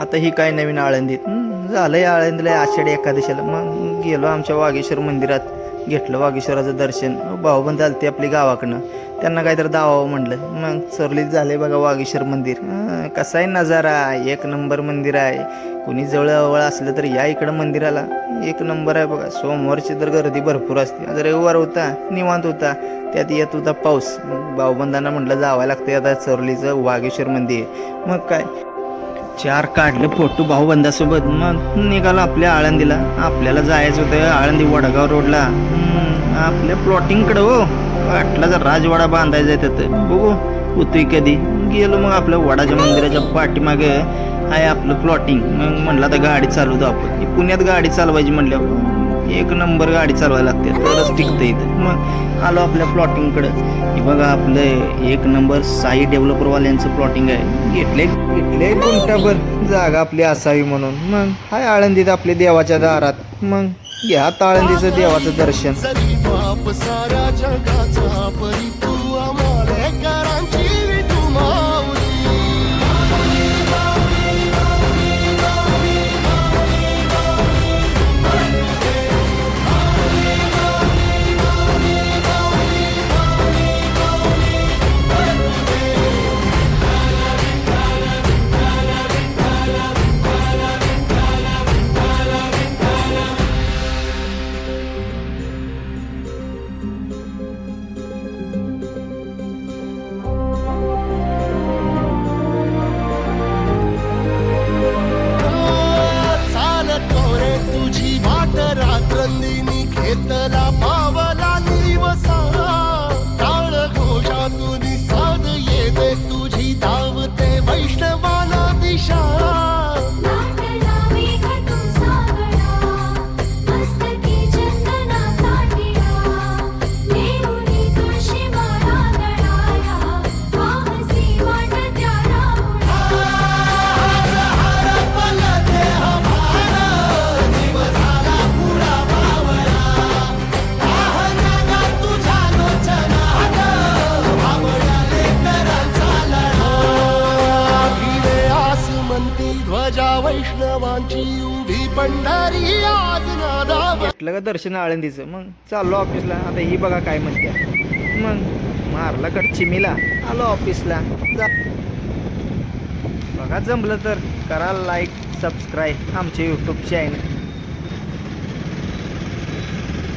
आता ही काय नवीन आळंदीत झालंय आळंदीला आषाढी एकादशीला. मग गेलो आमच्या वागेश्वर मंदिरात, घेतलं वागेश्वराचं दर्शन. भाऊबंद आलते आपली गावाकडनं, त्यांना काहीतरी दावावं म्हटलं. मग चरलीत झाले बघा वागेश्वर मंदिर. कसा आहे नजारा, एक नंबर मंदिर आहे. कुणी जवळ असलं तर या इकडं मंदिराला, एक नंबर आहे बघा. सोमवारची तर गर्दी भरपूर असते. आज रविवार होता, निवांत होता, त्यात येत होता पाऊस. भाऊबंदांना म्हटलं जावं लागतं आता चरलीचं वागेश्वर मंदिर. मग काय चार काढले फोटो भाऊबंदासोबत. मग निघालो आपल्या आळंदीला. आपल्याला जायचं होतं आळंदी वडगाव रोडला, आपल्या प्लॉटिंगकडं. हो वाटला राजवाडा बांधायचा आहे तिथं, बघू होतोय कधी. गेलो मग आपल्या वडाच्या मंदिराच्या पाठीमागे आहे आपलं प्लॉटिंग. मग म्हणलं आता गाडी चालवतो आपण. पुण्यात गाडी चालवायची म्हणल्यावर एक नंबर गाडी चालवायला लागते, तरच टिकतं इथं. मग आलो आपल्या प्लॉटिंगकडं. हे बघा आपलं एक नंबर साई डेव्हलपरवाल्यांचं प्लॉटिंग आहे. घेतले गुंठाभर जागा आपली असावी म्हणून. मग हाय आळंदीत आपल्या देवाच्या दारात. मग घ्या आळंदीचं देवाचं दर्शन. घेतला पावला निवसा, टाळ घोषातून साध येते तुझी धावते वैष्णवाला दिशा. ध्वजा वैष्णवांची उभी पंढरी आज नादा. घेतलं का दर्शन आळंदीचं. मग चाललो ऑफिसला. आता ही बघा काय म्हणते. मग मारला कट चिमीला, आलो ऑफिसला. बघा जमलं तर करा लाईक सबस्क्राईब आमचे यूट्यूब चॅनल.